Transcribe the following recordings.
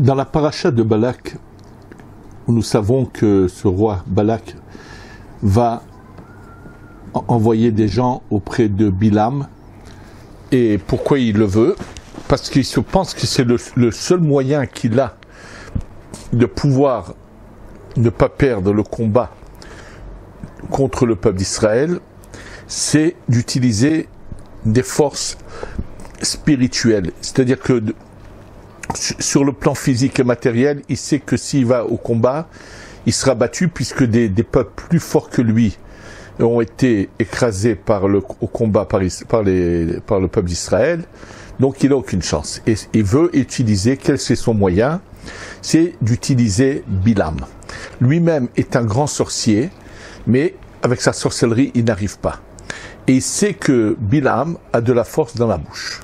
Dans la paracha de Balak, nous savons que ce roi Balak va envoyer des gens auprès de Bilam. Et pourquoi il le veut? Parce qu'il se pense que c'est le seul moyen qu'il a de pouvoir ne pas perdre le combat contre le peuple d'Israël, c'est d'utiliser des forces spirituelles. C'est-à-dire que sur le plan physique et matériel, il sait que s'il va au combat, il sera battu puisque des peuples plus forts que lui ont été écrasés au combat par le peuple d'Israël. Donc il n'a aucune chance. Et il veut utiliser, quel c'est son moyen? C'est d'utiliser Bilam. Lui-même est un grand sorcier, mais avec sa sorcellerie, il n'arrive pas. Et il sait que Bilam a de la force dans la bouche.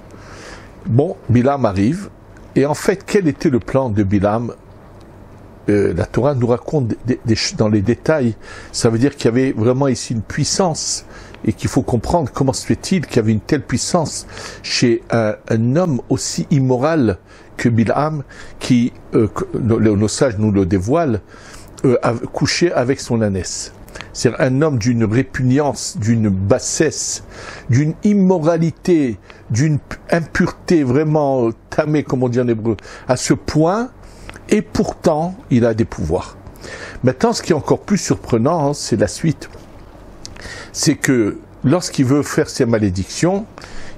Bon, Bilam arrive, et en fait, quel était le plan de Bilam? La Torah nous raconte dans les détails, ça veut dire qu'il y avait vraiment ici une puissance, et qu'il faut comprendre comment se fait-il qu'il y avait une telle puissance chez un homme aussi immoral que Bilam, qui, nos sages nous le dévoilent, a couché avec son ânesse. C'est un homme d'une répugnance, d'une bassesse, d'une immoralité, d'une impureté vraiment tamée, comme on dit en hébreu, à ce point, et pourtant, il a des pouvoirs. Maintenant, ce qui est encore plus surprenant, c'est la suite. C'est que, lorsqu'il veut faire ses malédictions,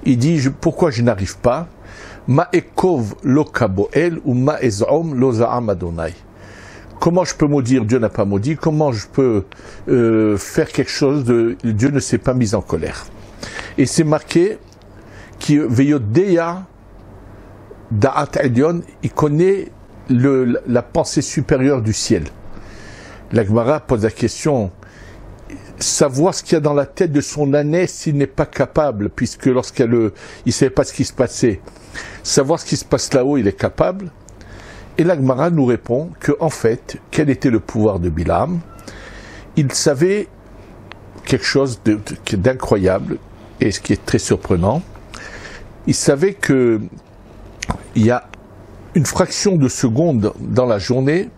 il dit, pourquoi je n'arrive pas? Ma'ekov lo kaboel ou ma'ezom lo za'am Adonai. Comment je peux maudire? Dieu n'a pas maudit. Comment je peux faire quelque chose de Dieu ne s'est pas mis en colère. Et c'est marqué qui veyodeya da'at elyon, il connaît la pensée supérieure du ciel. La Gemara pose la question, savoir ce qu'il y a dans la tête de son ânesse s'il n'est pas capable, puisque il ne savait pas ce qui se passait. Savoir ce qui se passe là-haut, il est capable. Et la Gemara nous répond que, en fait, quel était le pouvoir de Bilam? Il savait quelque chose d'incroyable, et ce qui est très surprenant. Il savait que il y a une fraction de seconde dans la journée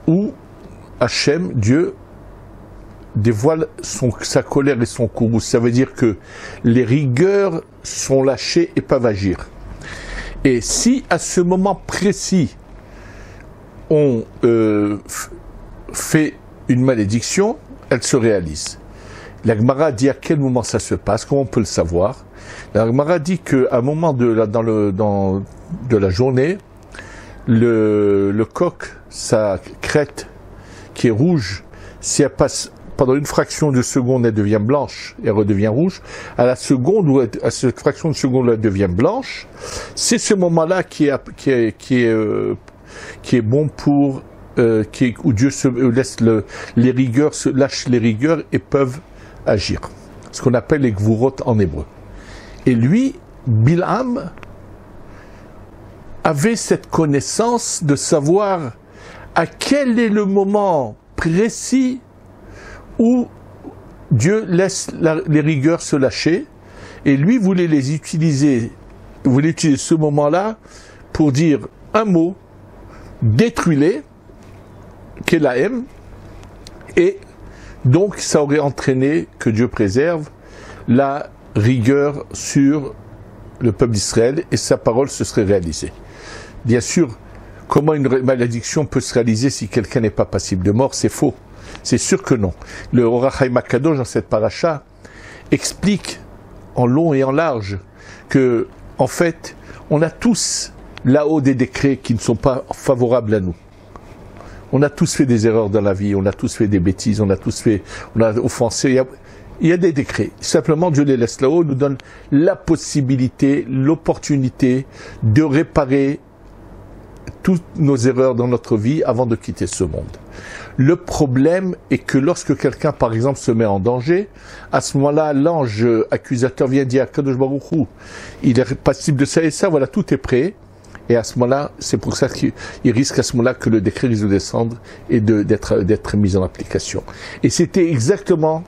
où Hachem, Dieu, dévoile sa colère et son courroux. Ça veut dire que les rigueurs sont lâchées et peuvent agir. Et si à ce moment précis, on fait une malédiction, elle se réalise. La Gemara dit à quel moment ça se passe, comment on peut le savoir. La Gemara dit qu'à un moment de la journée, le coq, sa crête qui est rouge, si elle passe pendant une fraction de seconde, elle devient blanche et elle redevient rouge. À cette fraction de seconde, elle devient blanche. C'est ce moment-là qui est bon pour où Dieu laisse les rigueurs, lâche les rigueurs et peuvent agir. Ce qu'on appelle les gvurot en hébreu. Et lui, Bilam, avait cette connaissance de savoir à quel est le moment précis où Dieu laisse les rigueurs se lâcher, et lui voulait utiliser ce moment-là pour dire un mot, détruis-les, Kelahem, et donc ça aurait entraîné, que Dieu préserve, la rigueur sur le peuple d'Israël, et sa parole se serait réalisée. Bien sûr, comment une malédiction peut se réaliser si quelqu'un n'est pas passible de mort? C'est faux. C'est sûr que non. Le Or HaChaim HaKadosh, dans cette paracha, explique en long et en large que, en fait, on a tous là-haut des décrets qui ne sont pas favorables à nous. On a tous fait des erreurs dans la vie, on a tous fait des bêtises, on a offensé. Il y a des décrets. Simplement, Dieu les laisse là-haut, nous donne la possibilité, l'opportunité de réparer toutes nos erreurs dans notre vie avant de quitter ce monde. Le problème est que lorsque quelqu'un, par exemple, se met en danger, à ce moment-là, l'ange accusateur vient dire à Kadosh Baruch Hu, il est passible de ça et ça, voilà, tout est prêt. Et à ce moment-là, c'est pour ça qu'il risque à ce moment-là que le décret risque de descendre et d'être mis en application. Et c'était exactement...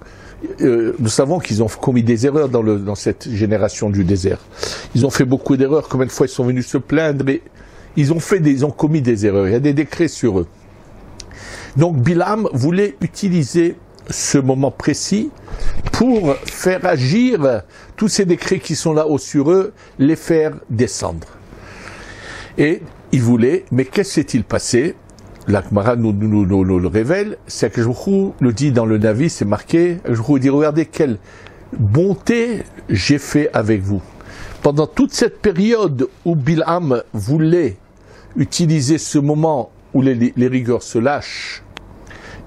nous savons qu'ils ont commis des erreurs dans cette génération du désert. Ils ont fait beaucoup d'erreurs. Combien de fois ils sont venus se plaindre ils ont commis des erreurs, il y a des décrets sur eux. Donc Bilam voulait utiliser ce moment précis pour faire agir tous ces décrets qui sont là-haut sur eux, les faire descendre. Et il voulait, mais qu'est-ce qui s'est-il passé? La Gemara nous le révèle, c'est que Akadosh le dit dans le Navi, c'est marqué, Akadosh dit, regardez quelle bonté j'ai fait avec vous. Pendant toute cette période où Bilam voulait utiliser ce moment où les rigueurs se lâchent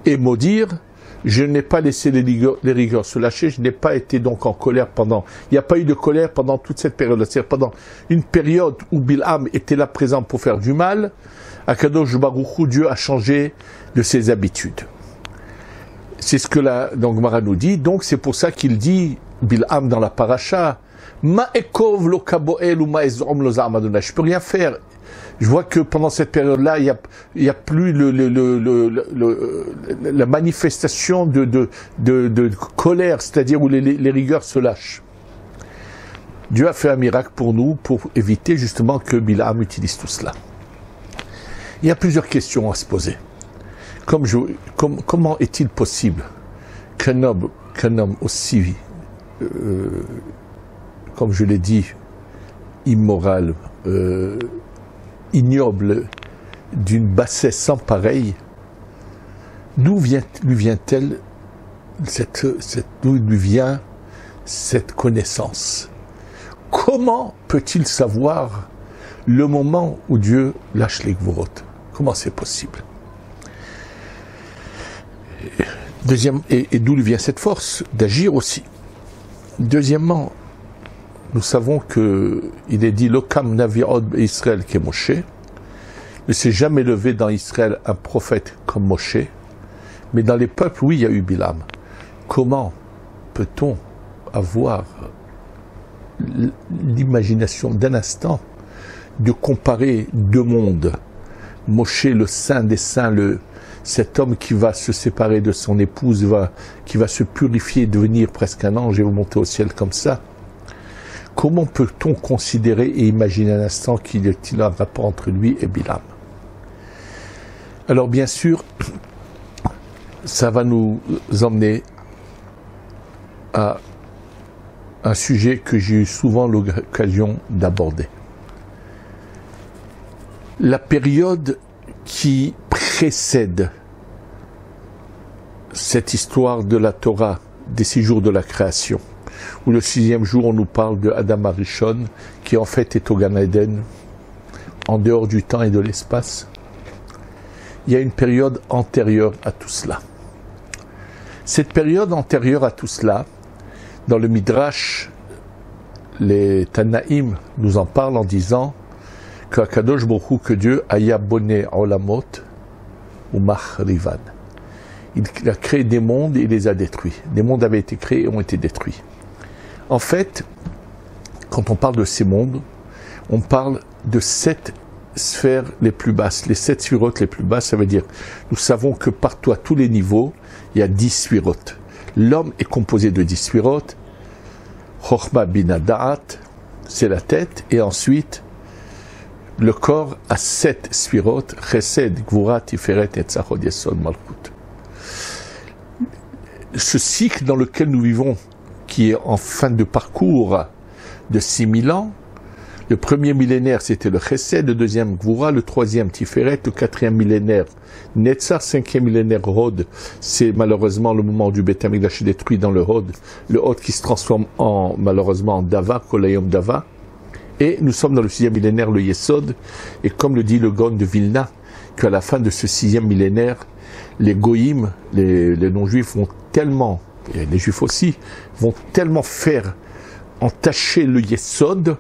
et maudire, je n'ai pas laissé les rigueurs se lâcher, je n'ai pas été donc en colère pendant, il n'y a pas eu de colère pendant toute cette période, c'est-à-dire pendant une période où Bilam était là présent pour faire du mal, Akadosh Baruch Hu, Dieu a changé de ses habitudes. C'est ce que la Gemara nous dit, donc c'est pour ça qu'il dit, Bilam dans la paracha, Ma ekov lo kaboel ou ma ezom lo za'amadona, je peux rien faire. Je vois que pendant cette période-là, il y a plus la manifestation de colère, c'est-à-dire où les rigueurs se lâchent. Dieu a fait un miracle pour nous, pour éviter justement que Bilam utilise tout cela. Il y a plusieurs questions à se poser. Comment est-il possible qu'un homme aussi, comme je l'ai dit, immoral, ignoble, d'une bassesse sans pareille, d'où lui vient-elle d'où lui vient cette connaissance? Comment peut-il savoir le moment où Dieu lâche les gvorot? Comment c'est possible? Et d'où lui vient cette force d'agir aussi? Deuxièmement, nous savons qu'il est dit Lokam Navi od Israël que Moshe. Ne s'est jamais levé dans Israël un prophète comme Moshe, mais dans les peuples, oui, il y a eu Bilam. Comment peut-on avoir l'imagination d'un instant de comparer deux mondes? Moshe, le saint des saints, cet homme qui va se séparer de son épouse, qui va se purifier, devenir presque un ange et monter au ciel comme ça. Comment peut-on considérer et imaginer un instant qu'il y a un rapport entre lui et Bilam? Alors bien sûr, ça va nous emmener à un sujet que j'ai eu souvent l'occasion d'aborder. La période qui précède cette histoire de la Torah, des 6 jours de la création, où le 6e jour on nous parle de Adam Arishon, qui en fait est au Gan Eden, en dehors du temps et de l'espace. Il y a une période antérieure à tout cela. Cette période antérieure à tout cela, dans le Midrash, les Tanaïm nous en parlent en disant que Akadosh Baruch Hu, que Dieu aya boné olamot ou machrivan. Il a créé des mondes et il les a détruits. Des mondes avaient été créés et ont été détruits. En fait, quand on parle de ces mondes, on parle de 7 sphères les plus basses. Les 7 sphirotes les plus basses, ça veut dire, nous savons que partout, à tous les niveaux, il y a 10 sphirotes. L'homme est composé de 10 sphirotes. Chochma bina da'at, c'est la tête, et ensuite, le corps a 7 sphirotes, Chesed, Gvura, Tiferet, Netzachod, Yesod, Malchut. Ce cycle dans lequel nous vivons, qui est en fin de parcours de 6000 ans, le premier millénaire c'était le Chesed, le deuxième Gvura, le troisième Tiferet, le quatrième millénaire Netzach, 5e millénaire Hod, c'est malheureusement le moment du Beth Amikdash détruit dans le Hod qui se transforme malheureusement en Dava, Kolayom Dava. Et nous sommes dans le 6e millénaire, le Yesod, et comme le dit le Gaon de Vilna, qu'à la fin de ce 6e millénaire, les Goïm, les non-juifs vont tellement, et les juifs aussi, vont tellement faire entacher le Yesod,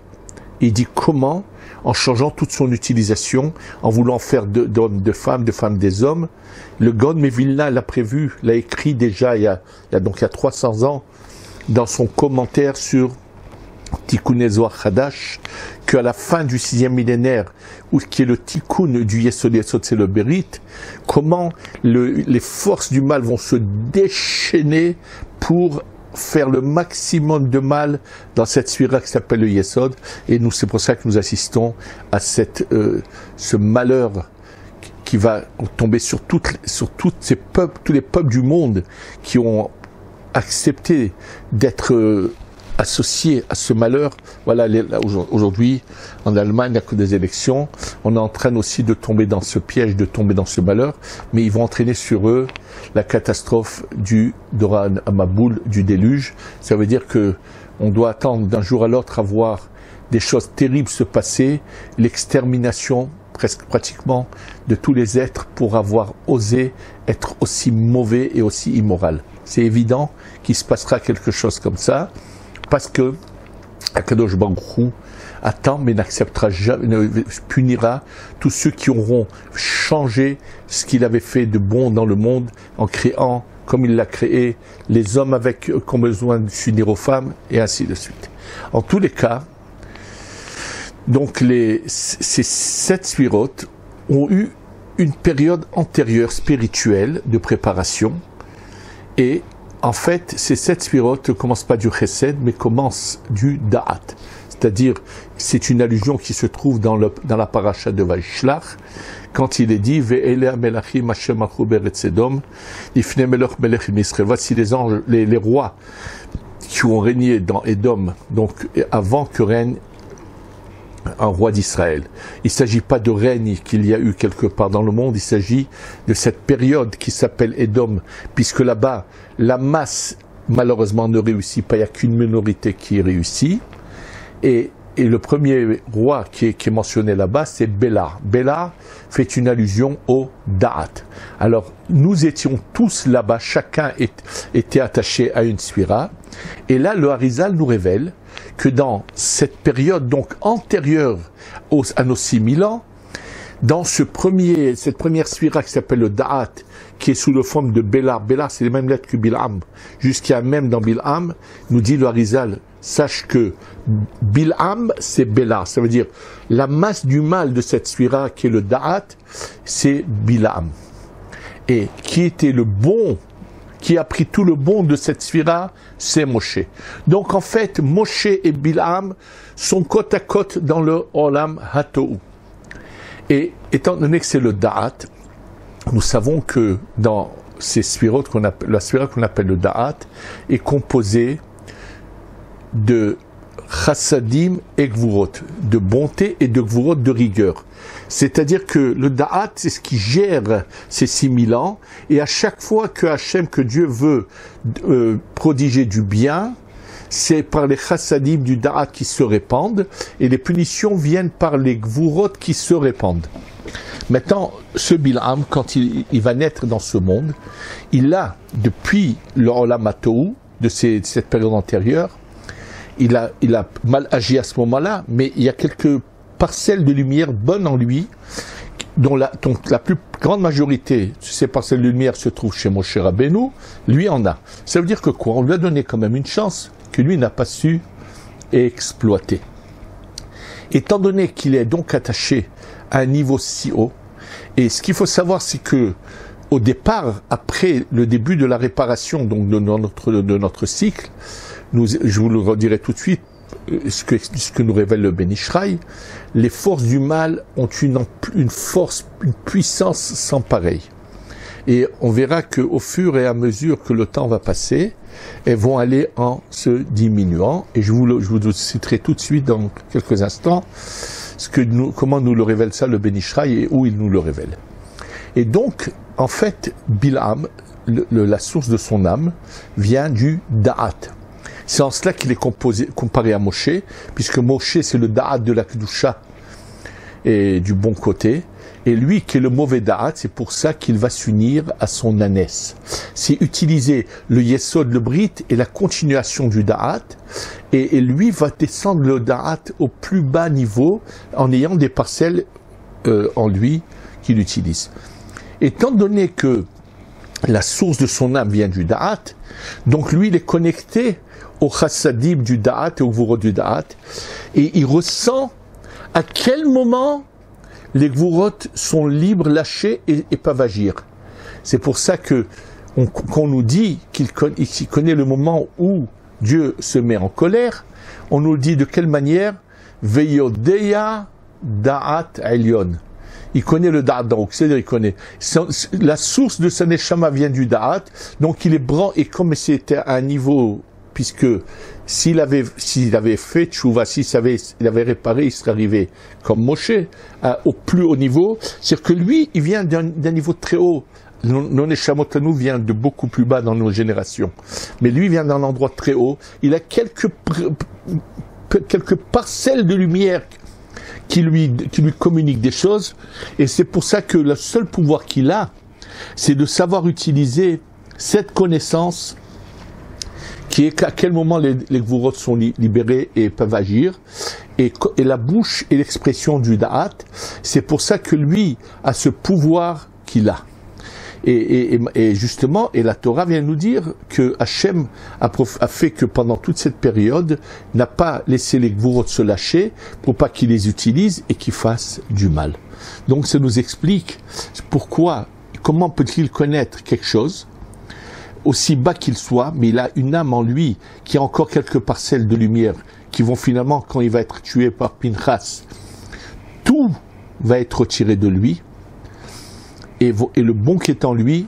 et il dit comment? En changeant toute son utilisation, en voulant faire d'hommes de femmes des hommes. Le Gaon de Vilna l'a prévu, l'a écrit déjà il y a 300 ans, dans son commentaire sur Tikkun Zohar Chadash, qu'à la fin du 6e millénaire, qui est le Tikkun du Yesod, c'est le Berit, comment les forces du mal vont se déchaîner pour faire le maximum de mal dans cette sphira qui s'appelle le Yesod. Et nous, c'est pour ça que nous assistons à ce malheur qui va tomber sur toutes ces peuples, tous les peuples du monde qui ont accepté d'être associés à ce malheur. Voilà, aujourd'hui, en Allemagne, il n'y a que des élections. On est en train aussi de tomber dans ce piège, de tomber dans ce malheur, mais ils vont entraîner sur eux la catastrophe du Dora Amaboul, du déluge. Ça veut dire que on doit attendre d'un jour à l'autre à voir des choses terribles se passer, l'extermination pratiquement de tous les êtres pour avoir osé être aussi mauvais et aussi immoral. C'est évident qu'il se passera quelque chose comme ça, parce que Akadosh Baruch Hu attend mais n'acceptera jamais, ne punira tous ceux qui auront changé ce qu'il avait fait de bon dans le monde en créant, comme il l'a créé, les hommes qui ont besoin de s'unir aux femmes, et ainsi de suite. En tous les cas, donc ces 7 sphirot ont eu une période antérieure spirituelle de préparation, et en fait, ces 7 sphirot ne commencent pas du chesed, mais commencent du da'at. C'est-à-dire, c'est une allusion qui se trouve dans la paracha de Vaishlach, quand il est dit Ve'ele melachim Hashem achu beretz Edom, ifne melech melech Israël. Voici les anges, les rois qui ont régné dans Édom, donc avant que règne un roi d'Israël. Il ne s'agit pas de règne qu'il y a eu quelque part dans le monde, il s'agit de cette période qui s'appelle Édom, puisque là-bas, la masse, malheureusement, ne réussit pas, il n'y a qu'une minorité qui réussit. Et le premier roi qui est mentionné là-bas, c'est Béla. Béla fait une allusion au Da'at. Alors, nous étions tous là-bas, chacun était attaché à une sphira, et là, le Harizal nous révèle que dans cette période donc antérieure à nos 6000 ans, dans cette première sphira qui s'appelle le Da'at, qui est sous la forme de Béla, Béla c'est les mêmes lettres que Bil'am, jusqu'à même dans Bil'am, nous dit le Harizal, sache que Bil'am c'est Béla, ça veut dire la masse du mal de cette sphira qui est le Da'at, c'est Bil'am. Et qui était le bon, qui a pris tout le bon de cette sphira, c'est Moshe. Donc en fait, Moshe et Bil'am sont côte à côte dans le Olam Hatou. Et étant donné que c'est le Da'at, nous savons que dans ces sphirotes, la sphira qu'on appelle le Da'at, est composée de chassadim et gvurot, de bonté et de gvurot de rigueur. C'est-à-dire que le Da'at, c'est ce qui gère ces 6000 ans, et à chaque fois que Hachem, que Dieu veut prodiger du bien, c'est par les chassadim du Da'at qui se répandent, et les punitions viennent par les gvurot qui se répandent. Maintenant, ce Bil'am, quand il va naître dans ce monde, il a, depuis le Olam Hatou, de cette période antérieure, il a mal agi à ce moment-là, mais il y a quelques parcelles de lumière bonnes en lui, dont la plus grande majorité de ces parcelles de lumière se trouvent chez Moshe Rabbeinu, lui en a. Ça veut dire que quoi? On lui a donné quand même une chance que lui n'a pas su exploiter. Étant donné qu'il est donc attaché à un niveau si haut, et ce qu'il faut savoir, c'est que au départ, après le début de la réparation donc de notre cycle, je vous le redirai tout de suite, ce que nous révèle le Ben Ishraï, les forces du mal ont une force, une puissance sans pareille. Et on verra qu'au fur et à mesure que le temps va passer, elles vont aller en se diminuant. Et je vous citerai tout de suite dans quelques instants comment nous le révèle ça le Ben Ishraï et où il nous le révèle. Et donc, en fait, Bil'am, la source de son âme, vient du Da'at. C'est en cela qu'il est comparé à Moshe, puisque Moshe c'est le Da'at de la Kedusha et du bon côté, et lui qui est le mauvais Da'at, c'est pour ça qu'il va s'unir à son ânesse. C'est utiliser le Yesod, le Brit, et la continuation du Da'at, et lui va descendre le Da'at au plus bas niveau, en ayant des parcelles en lui qu'il utilise. Étant donné que la source de son âme vient du Da'at, donc lui il est connecté au chassadim du Da'at et au gvurot du Da'at, et il ressent à quel moment les gvurot sont libres, lâchés et peuvent agir. C'est pour ça que qu'on nous dit qu'il connaît le moment où Dieu se met en colère, on nous dit de quelle manière? Veyodeya da'at elyon. Il connaît le da'at d'en haut, c'est-à-dire il connaît. La source de sa neshama vient du da'at, donc il est branché, et comme c'était à un niveau, puisque s'il avait fait tchouva, il avait réparé, il serait arrivé comme Moshe, au plus haut niveau, c'est-à-dire que lui, il vient d'un niveau très haut. Nos neshamot à nous vient de beaucoup plus bas dans nos générations. Mais lui vient d'un endroit très haut. Il a quelques parcelles de lumière qui lui communiquent des choses. Et c'est pour ça que le seul pouvoir qu'il a, c'est de savoir utiliser cette connaissance qui est à quel moment les gvurot sont libérés et peuvent agir. Et la bouche et l'expression du da'at, c'est pour ça que lui a ce pouvoir qu'il a. Et justement, et la Torah vient nous dire que Hachem a fait que pendant toute cette période, n'a pas laissé les gvurot se lâcher pour pas qu'ils les utilisent et qu'ils fassent du mal. Donc ça nous explique pourquoi, comment peut-il connaître quelque chose aussi bas qu'il soit, mais il a une âme en lui qui a encore quelques parcelles de lumière qui vont finalement, quand il va être tué par Pinchas, tout va être retiré de lui. Et le bon qui est en lui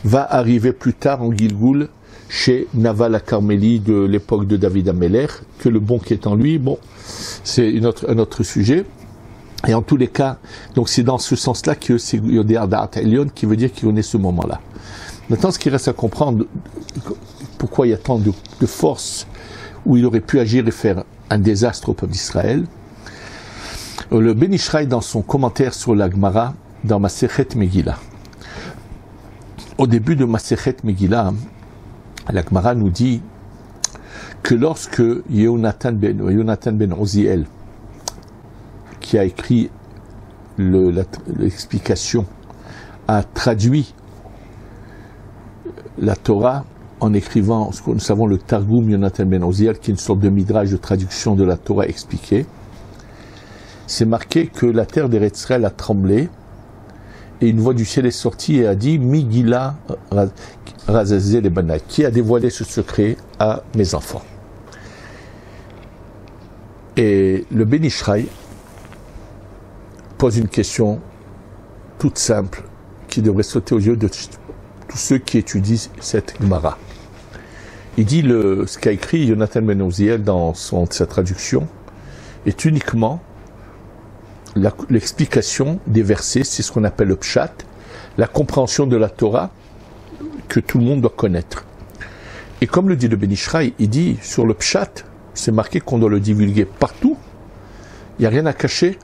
va arriver plus tard en Gilgoul chez Naval à Carmélie de l'époque de David Ameler, que le bon qui est en lui, bon, c'est un autre sujet. Et en tous les cas, donc c'est dans ce sens-là que c'est Yodéa Da'at Elyon qui veut dire qu'il connaît ce moment-là. Maintenant, ce qui reste à comprendre, pourquoi il y a tant de force où il aurait pu agir et faire un désastre au peuple d'Israël. Le Ben Ishraï, dans son commentaire sur la Gemara, dans Masechet Megillah. Au début de Masechet Megillah, la Gemara nous dit que lorsque Yonatan ben Oziel, qui a écrit l'explication, a traduit la Torah en écrivant ce que nous savons le Targum Yonatan ben Oziel, qui est une sorte de midrash de traduction de la Torah expliquée, c'est marqué que la terre d'Eretz Israël a tremblé. Et une voix du ciel est sortie et a dit Migila Razazel les Banai, qui a dévoilé ce secret à mes enfants. Et le Ben Ishraï pose une question toute simple qui devrait sauter aux yeux de tous ceux qui étudient cette Gemara. Il dit ce qu'a écrit Yonatan ben Oziel dans sa traduction est uniquement l'explication des versets, c'est ce qu'on appelle le pshat, la compréhension de la Torah que tout le monde doit connaître. Et comme le dit le Ben Ishraï, il dit sur le pshat, c'est marqué qu'on doit le divulguer partout, il n'y a rien à cacher.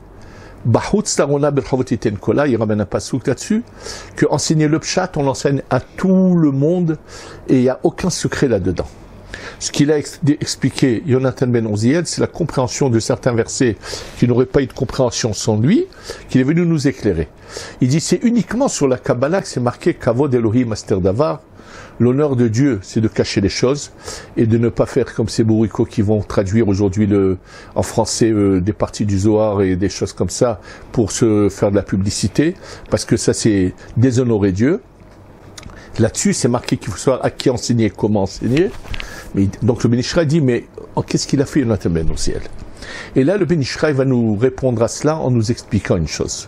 Bahutz Tarona Berchavotiten Kola, il ramène un pasouk là-dessus, que enseigner le pshat, on l'enseigne à tout le monde et il n'y a aucun secret là-dedans. Ce qu'il a expliqué, Yonatan ben Oziel, c'est la compréhension de certains versets qui n'auraient pas eu de compréhension sans lui, qu'il est venu nous éclairer. Il dit, c'est uniquement sur la Kabbalah que c'est marqué Kavod Elohim Aster Davar. L'honneur de Dieu, c'est de cacher les choses et de ne pas faire comme ces bourricots qui vont traduire aujourd'hui en français des parties du Zohar et des choses comme ça pour se faire de la publicité, parce que ça c'est déshonorer Dieu. Là-dessus, c'est marqué qu'il faut savoir à qui enseigner, comment enseigner. Mais, donc le Ben Ishraï dit, mais qu'est-ce qu'il a fait Yonatan ben Oziel? Et là, le Ben Ishraï va nous répondre à cela en nous expliquant une chose.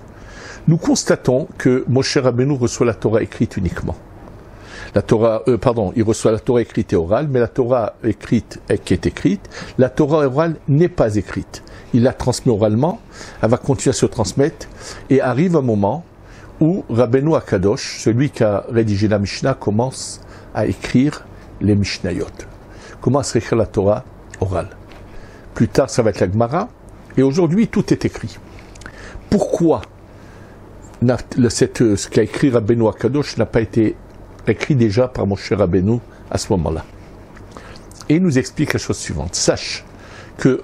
Nous constatons que Moshe Rabbeinu reçoit la Torah écrite uniquement. Il reçoit la Torah écrite et orale, mais la Torah écrite qui est écrite, la Torah orale n'est pas écrite. Il la transmet oralement, elle va continuer à se transmettre, et arrive un moment où Rabbeinu Akadosh, celui qui a rédigé la Mishnah, commence à écrire les Mishnayot. Commence à écrire la Torah orale. Plus tard, ça va être la Gemara, et aujourd'hui, tout est écrit. Pourquoi ce qu'a écrit Rabbeinu Akadosh n'a pas été écrit déjà par Moshe Rabbeinu à ce moment-là? Et il nous explique la chose suivante. Sache que,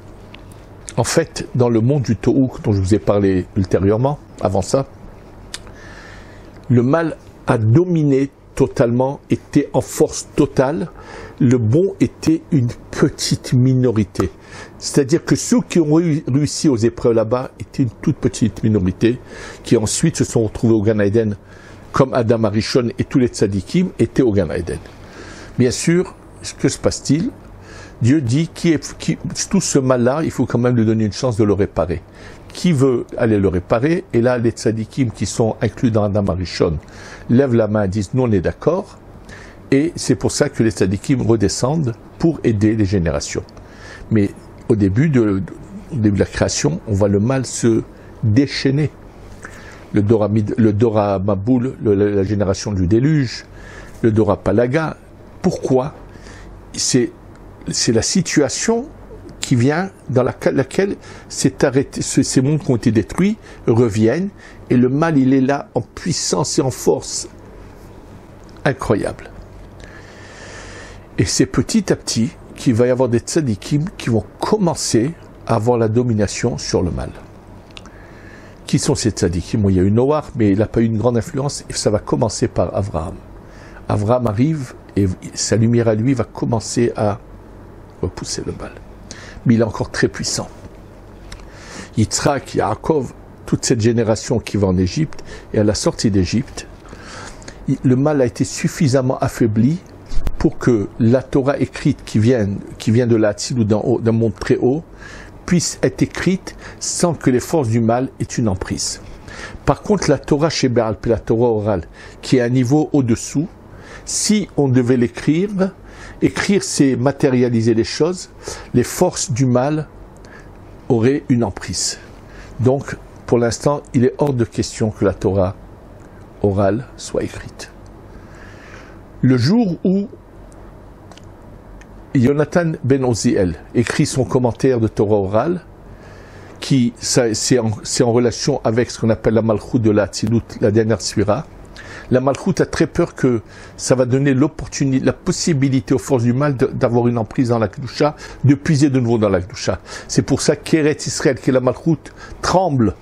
en fait, dans le monde du Tohu, dont je vous ai parlé ultérieurement, avant ça, le mal a dominé totalement, était en force totale. Le bon était une petite minorité. C'est-à-dire que ceux qui ont réussi aux épreuves là-bas étaient une toute petite minorité, qui ensuite se sont retrouvés au Gan Eden comme Adam Arishon et tous les tzadikim, étaient au Gan Eden. Bien sûr, que se passe-t-il? Dieu dit, tout ce mal-là, il faut quand même lui donner une chance de le réparer. Qui veut aller le réparer? Et là, les tzadikim qui sont inclus dans Adam Arishon lèvent la main et disent, nous on est d'accord. Et c'est pour ça que les tzadikim redescendent pour aider les générations. Mais au début de la création, on voit le mal se déchaîner. Le Dora Maboul, la génération du déluge, le Dora Palaga. Pourquoi? C'est la situation qui vient dans laquelle ces mondes qui ont été détruits reviennent, et le mal il est là en puissance et en force incroyable. Et c'est petit à petit qu'il va y avoir des tzadikim qui vont commencer à avoir la domination sur le mal. Qui sont ces tzadikim? Bon, il y a eu Noach, mais il n'a pas eu une grande influence, et ça va commencer par Avraham. Avraham arrive, et sa lumière à lui va commencer à repousser le mal. Mais il est encore très puissant. Yitzhak, Yaakov, toute cette génération qui va en Égypte, et à la sortie d'Égypte, le mal a été suffisamment affaibli pour que la Torah écrite qui vient de la Tzil ou d'un monde très haut puisse être écrite sans que les forces du mal aient une emprise. Par contre, la Torah chez Béal, la Torah orale, qui est à un niveau au-dessous, si on devait l'écrire, c'est matérialiser les choses, les forces du mal auraient une emprise. Donc, pour l'instant, il est hors de question que la Torah orale soit écrite. Le jour où Jonathan Ben Oziel écrit son commentaire de Torah orale, c'est en relation avec ce qu'on appelle la Malchut de la Tzilut, la dernière Sphira. La Malchut a très peur que ça va donner la possibilité aux forces du mal d'avoir une emprise dans la Kedusha, de puiser de nouveau dans la Kedusha. C'est pour ça qu'Eretz Israël, qui est la Malchut, tremble.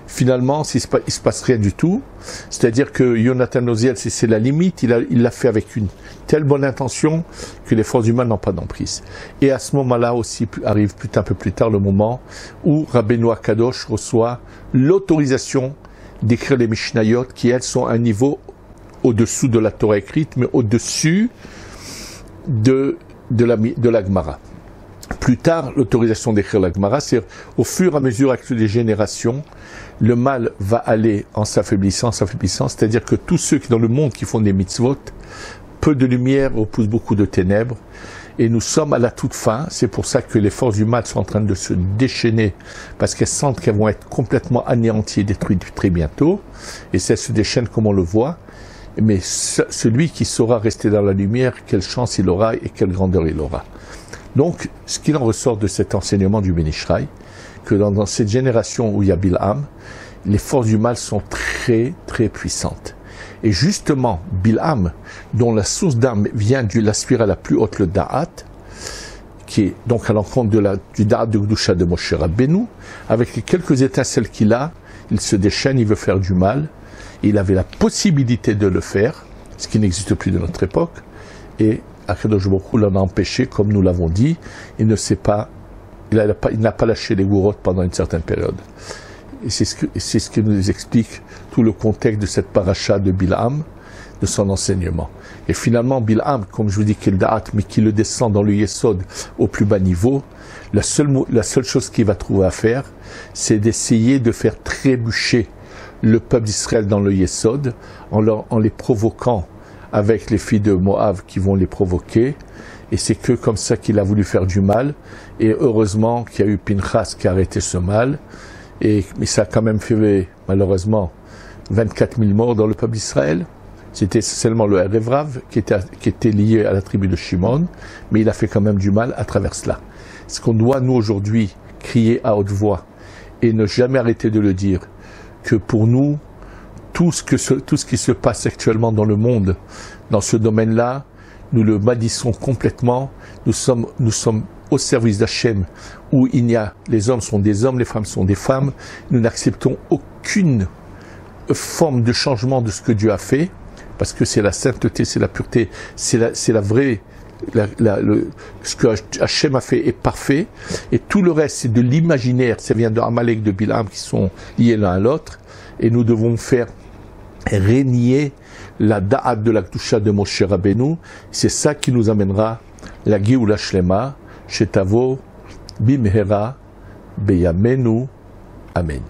Finalement, il se passe rien du tout. C'est-à-dire que Jonathan Oziel, c'est la limite, il l'a fait avec une telle bonne intention que les forces du mal n'ont pas d'emprise. Et à ce moment-là aussi arrive un peu plus tard le moment où Rabbeinu Akadosh reçoit l'autorisation d'écrire les Mishnayot qui, elles, sont à un niveau au-dessous de la Torah écrite, mais au-dessus de la Gemara. Plus tard, l'autorisation d'écrire la Gemara, c'est au fur et à mesure avec les générations, le mal va aller en s'affaiblissant, c'est-à-dire que tous ceux qui dans le monde qui font des mitzvot, peu de lumière repousse beaucoup de ténèbres, et nous sommes à la toute fin. C'est pour ça que les forces du mal sont en train de se déchaîner, parce qu'elles sentent qu'elles vont être complètement anéanties et détruites très bientôt, et ça se déchaîne comme on le voit. Mais celui qui saura rester dans la lumière, quelle chance il aura et quelle grandeur il aura. Donc, ce qu'il en ressort de cet enseignement du Ben Ishraï, que dans cette génération où il y a Bilham, les forces du mal sont très très puissantes. Et justement, Bilham, dont la source d'âme vient de la sphira la plus haute, le Da'at, qui est donc à l'encontre du Da'at de Gdusha de Moshe Rabbeinu, avec les quelques étincelles qu'il a, il se déchaîne, il veut faire du mal. Il avait la possibilité de le faire, ce qui n'existe plus de notre époque, et Akadosh Baruch Hu l'en a empêché, comme nous l'avons dit. Il n'a pas lâché les gourottes pendant une certaine période. Et c'est ce qui nous explique tout le contexte de cette paracha de Bilham, de son enseignement. Et finalement, Bilham, comme je vous dis, qui est le Da'at, mais qui le descend dans le Yesod au plus bas niveau, la seule chose qu'il va trouver à faire, c'est d'essayer de faire trébucher le peuple d'Israël dans le Yesod, en les provoquant avec les filles de Moab qui vont les provoquer. Et c'est que comme ça qu'il a voulu faire du mal. Et heureusement qu'il y a eu Pinchas qui a arrêté ce mal. Mais ça a quand même fait, malheureusement, 24 000 morts dans le peuple d'Israël. C'était seulement le Erevrav qui était lié à la tribu de Shimon. Mais il a fait quand même du mal à travers cela. Ce qu'on doit, nous, aujourd'hui, crier à haute voix et ne jamais arrêter de le dire, que pour nous, tout ce qui se passe actuellement dans le monde, dans ce domaine-là, nous le maudissons complètement. Nous sommes au service d'Hachem, où les hommes sont des hommes, les femmes sont des femmes. Nous n'acceptons aucune forme de changement de ce que Dieu a fait, parce que c'est la sainteté, c'est la pureté, c'est la vraie. Ce que Hachem a fait est parfait, et tout le reste c'est de l'imaginaire, ça vient de Amalek, de Bilham, qui sont liés l'un à l'autre, et nous devons faire régner la da'at de la Kedusha de Moshe Rabbeinu. C'est ça qui nous amènera la Géoula Shlema, Shetavo, Bimehera, Beyamenu. Amen.